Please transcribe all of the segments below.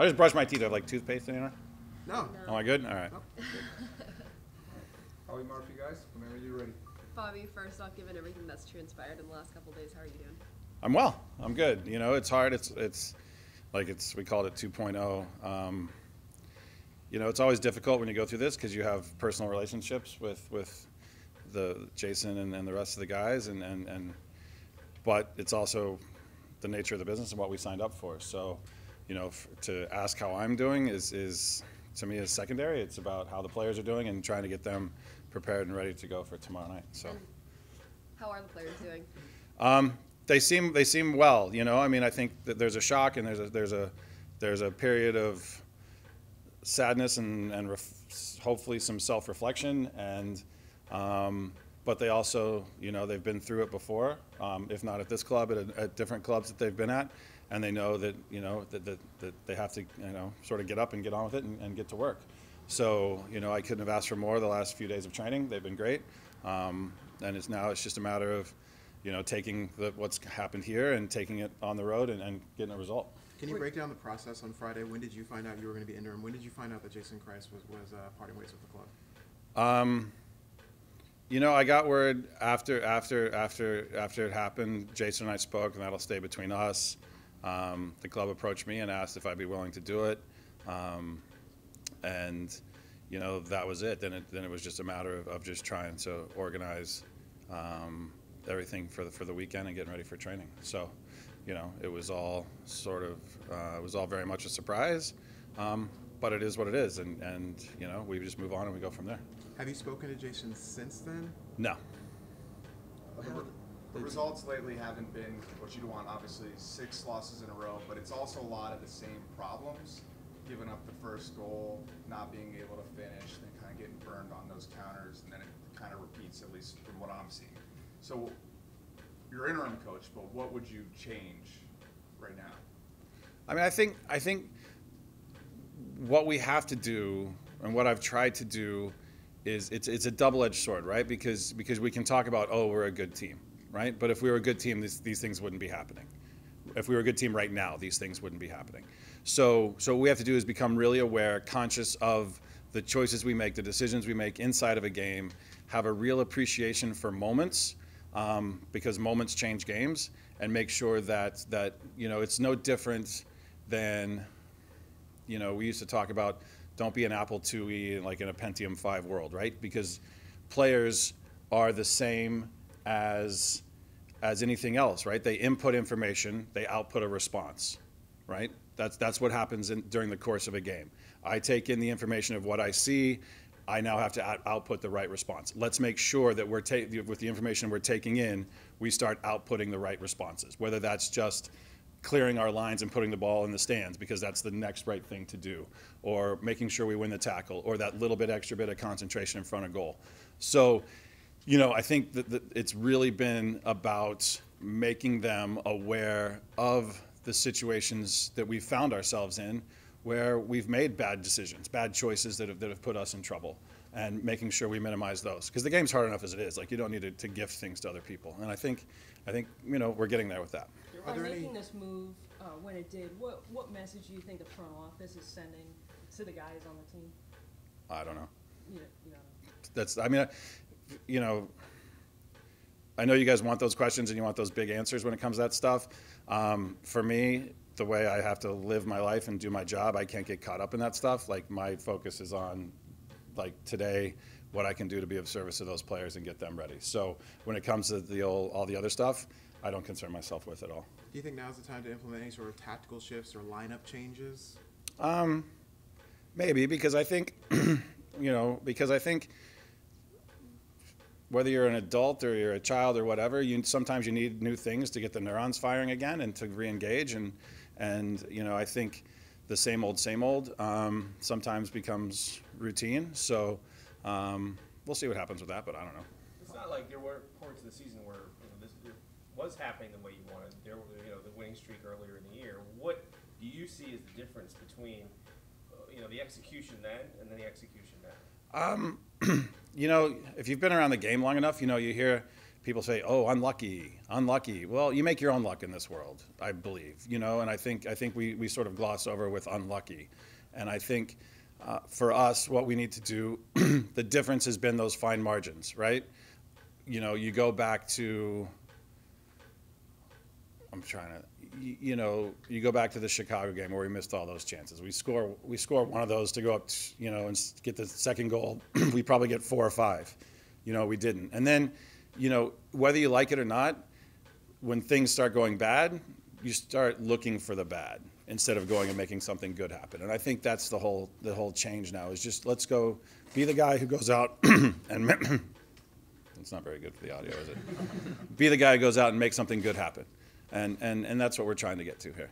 I just brushed my teeth. I have like toothpaste in here. No. Am I good? All right. Nope. Probably Murphy, guys. Whenever you're ready. Bobby, first off, given everything that's transpired in the last couple of days, how are you doing? I'm well. I'm good. You know, it's hard. It's like we called it 2.0. You know, it's always difficult when you go through this because you have personal relationships with the Jason and the rest of the guys, but it's also the nature of the business and what we signed up for. So, you know, to ask how I'm doing is to me is secondary. It's about how the players are doing and trying to get them prepared and ready to go for tomorrow night. So, and how are the players doing? They seem well. You know, I mean, I think that there's a shock and there's a period of sadness and hopefully some self-reflection and. But they also, you know, they've been through it before, if not at this club, at different clubs that they've been at, and they know that, you know, that they have to, you know, sort of get up and get on with it and get to work. So, you know, I couldn't have asked for more the last few days of training. They've been great, and it's just a matter of, you know, taking what's happened here and taking it on the road and getting a result. Can you break down the process on Friday? When did you find out you were going to be interim? When did you find out that Jason Kreis was parting ways with the club? You know, I got word after it happened. Jason and I spoke, and that'll stay between us. The club approached me and asked if I'd be willing to do it, and you know that was it. Then it was just a matter of just trying to organize everything for the weekend and getting ready for training. So, you know, it was all sort of it was all very much a surprise, but it is what it is, and you know we just move on and we go from there. Have you spoken to Jason since then? No. The results lately haven't been what you'd want. Obviously, 6 losses in a row, but it's also a lot of the same problems. Giving up the first goal, not being able to finish, then kind of getting burned on those counters, and then it kind of repeats, at least from what I'm seeing. So, you're interim coach, but what would you change right now? I mean, I think what we have to do, and what I've tried to do, is it's a double-edged sword, right? Because we can talk about, oh, we're a good team, right? But if we were a good team, these things wouldn't be happening. If we were a good team right now, these things wouldn't be happening. So what we have to do is become really aware, conscious of the choices we make, the decisions we make inside of a game, have a real appreciation for moments, because moments change games, and make sure that you know, it's no different than, you know, we used to talk about, don't be an Apple IIe like in a Pentium 5 world, right? Because players are the same as anything else, right? They input information, they output a response, right? That's what happens during the course of a game. I take in the information of what I see, I now have to output the right response. Let's make sure that with the information we're taking in, we start outputting the right responses, whether that's just clearing our lines and putting the ball in the stands because that's the next right thing to do, or making sure we win the tackle, or that little bit extra bit of concentration in front of goal. So, you know, I think that it's really been about making them aware of the situations that we've found ourselves in where we've made bad decisions, bad choices that have put us in trouble, and making sure we minimize those. Because the game's hard enough as it is. Like, you don't need to gift things to other people. And I think you know, we're getting there with that. By making this move when it did, what message do you think the front office is sending to the guys on the team? I don't know. You know. I mean, you know, I know you guys want those questions and you want those big answers when it comes to that stuff. For me, the way I have to live my life and do my job, I can't get caught up in that stuff. Like, my focus is on, like, today, what I can do to be of service to those players and get them ready. So when it comes to all the other stuff, I don't concern myself with at all. Do you think now's the time to implement any sort of tactical shifts or lineup changes? Maybe, because I think, you know, whether you're an adult or you're a child or whatever, sometimes you need new things to get the neurons firing again and to re-engage. And you know, I think the same old sometimes becomes routine. So we'll see what happens with that, but I don't know. It's not like there were points of the season where this was happening the way you wanted. There were, you know, the winning streak earlier in the year. What do you see as the difference between, you know, the execution then and then the execution now? You know, if you've been around the game long enough, you know, you hear people say, "Oh, unlucky, unlucky." Well, you make your own luck in this world, I believe, and I think we sort of gloss over with unlucky, and I think for us, what we need to do, the difference has been those fine margins, right? You go back to, you go back to the Chicago game where we missed all those chances. We score one of those to go up, and get the second goal. We probably get 4 or 5. We didn't. And then, whether you like it or not, when things start going bad, you start looking for the bad instead of going and making something good happen. And I think that's the whole change now is just let's go be the guy who goes out and it's not very good for the audio, is it? Be the guy who goes out and make something good happen. And that's what we're trying to get to here.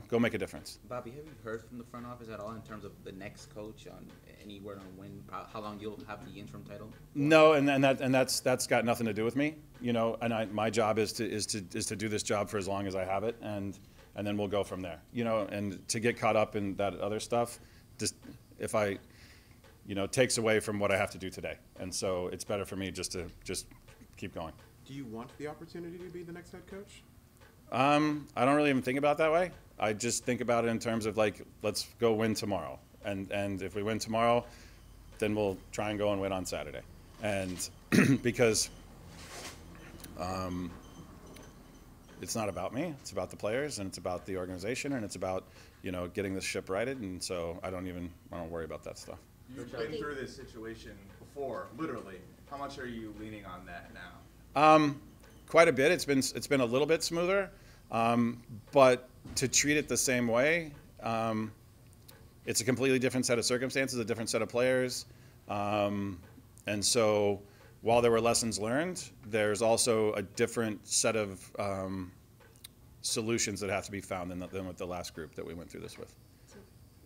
Go make a difference. Bobby, have you heard from the front office at all in terms of the next coach on any word on when, how long you'll have the interim title? No, and that's got nothing to do with me. And my job is to do this job for as long as I have it, and then we'll go from there. And to get caught up in that other stuff, just if I, takes away from what I have to do today. And so it's better for me just to keep going. Do you want the opportunity to be the next head coach? I don't really even think about it that way. I just think about it in terms of let's go win tomorrow. And if we win tomorrow, then we'll try and go and win on Saturday. And because it's not about me, it's about the players and it's about the organization and it's about, getting the ship righted. And so I don't worry about that stuff. You've been through this situation before, literally. How much are you leaning on that now? Quite a bit. It's been a little bit smoother, but to treat it the same way, it's a completely different set of circumstances, a different set of players, and so while there were lessons learned, there's also a different set of solutions that have to be found than with the last group that we went through this with.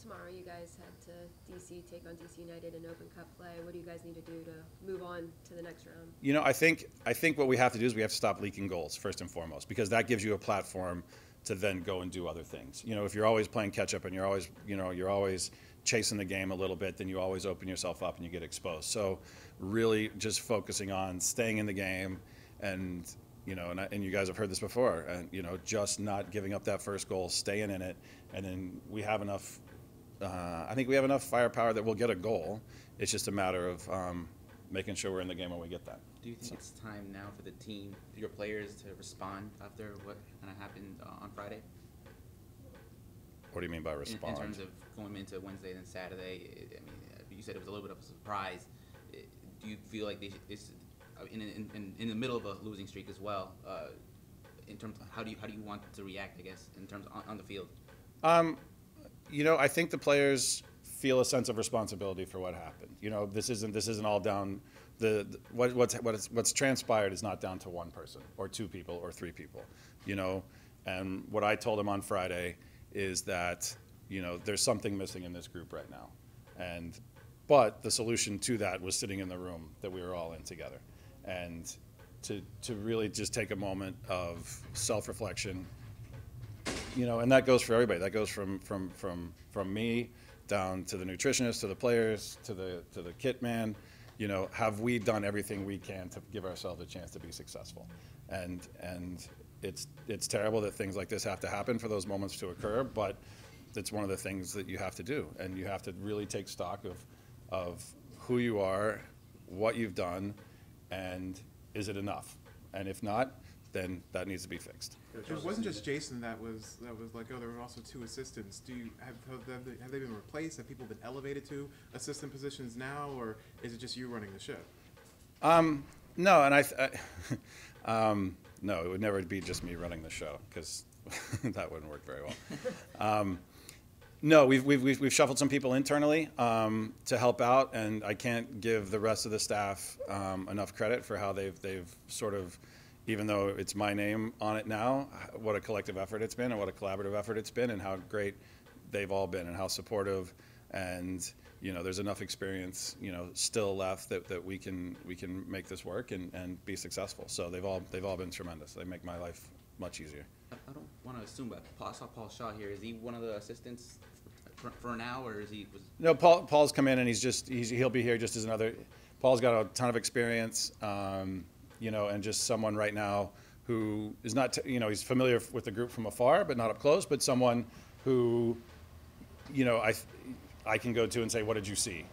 Tomorrow you guys head to DC, take on DC United in Open Cup play. What do you guys need to do to move on to the next round? I think what we have to do is we have to stop leaking goals first and foremost, because that gives you a platform to then go and do other things. If you're always playing catch up and you're always chasing the game a little bit, then you always open yourself up and you get exposed. So really just focusing on staying in the game and and you guys have heard this before, and just not giving up that first goal, staying in it, and then we have enough. I think we have enough firepower that we'll get a goal. It's just a matter of making sure we're in the game when we get that. Do you think it's time now for the team, for your players, to respond after what kind of happened on Friday? What do you mean by respond? In terms of going into Wednesday and Saturday, you said it was a little bit of a surprise. Do you feel like it's in the middle of a losing streak as well? In terms of how do you want to react? I guess in terms on the field. I think the players feel a sense of responsibility for what happened. This isn't all down. What's transpired is not down to one person or 2 people or 3 people. And what I told them on Friday is that there's something missing in this group right now, but the solution to that was sitting in the room that we were all in together, and to really just take a moment of self-reflection. And that goes for everybody. That goes from me down to the nutritionist, to the players, to the kit man. Have we done everything we can to give ourselves a chance to be successful? And it's terrible that things like this have to happen for those moments to occur, but it's one of the things that you have to do, and you have to really take stock of who you are, what you've done, and is it enough? And if not, then that needs to be fixed. It wasn't just Jason that was like, oh, there were also 2 assistants. Have they been replaced? Have people been elevated to assistant positions now, or is it just you running the ship? No, and no, it would never be just me running the show, because that wouldn't work very well. No, we've shuffled some people internally to help out, and I can't give the rest of the staff enough credit for how they've sort of, even though it's my name on it now, what a collective effort it's been and what a collaborative effort it's been, and how great they've all been and how supportive, and there's enough experience still left that we can make this work and be successful. So they've all been tremendous. They make my life much easier. I don't want to assume, but I saw Paul Shaw here. Is he one of the assistants for now, or is he? No, Paul's come in and he'll be here just as another. Paul's got a ton of experience. and just someone right now who is not, he's familiar with the group from afar, but not up close, but someone who, I can go to and say, what did you see?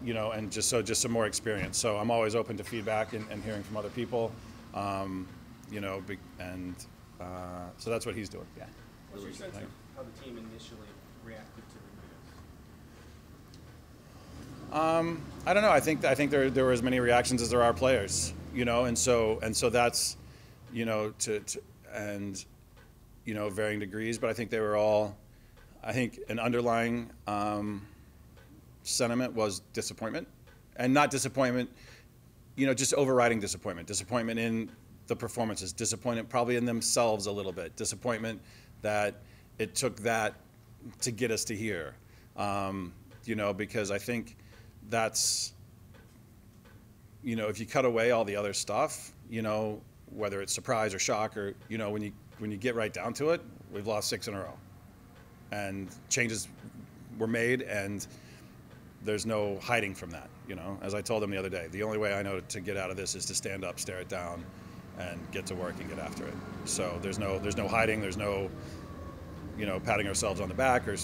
And just some more experience. So I'm always open to feedback and hearing from other people, so that's what he's doing. Yeah. What's your sense of how the team initially reacted to the news? I don't know. I think there were as many reactions as there are players, and so that's, varying degrees. But I think they were all, I think an underlying sentiment was disappointment, and not disappointment, just overriding disappointment. Disappointment in the performances, disappointment probably in themselves a little bit, disappointment that it took that to get us to here, because I think that's, if you cut away all the other stuff, whether it's surprise or shock or, when you get right down to it, we've lost 6 in a row. And changes were made, and there's no hiding from that, As I told them the other day, the only way I know to get out of this is to stand up, stare it down, and get to work and get after it. So there's no hiding, there's no, patting ourselves on the back, or,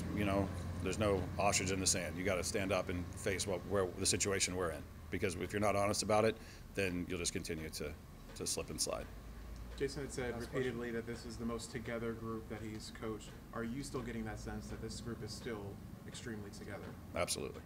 there's no ostrich in the sand. You got to stand up and face where the situation we're in. Because if you're not honest about it, then you'll just continue to slip and slide. Jason had said repeatedly that this is the most together group that he's coached. Are you still getting that sense that this group is still extremely together? Absolutely.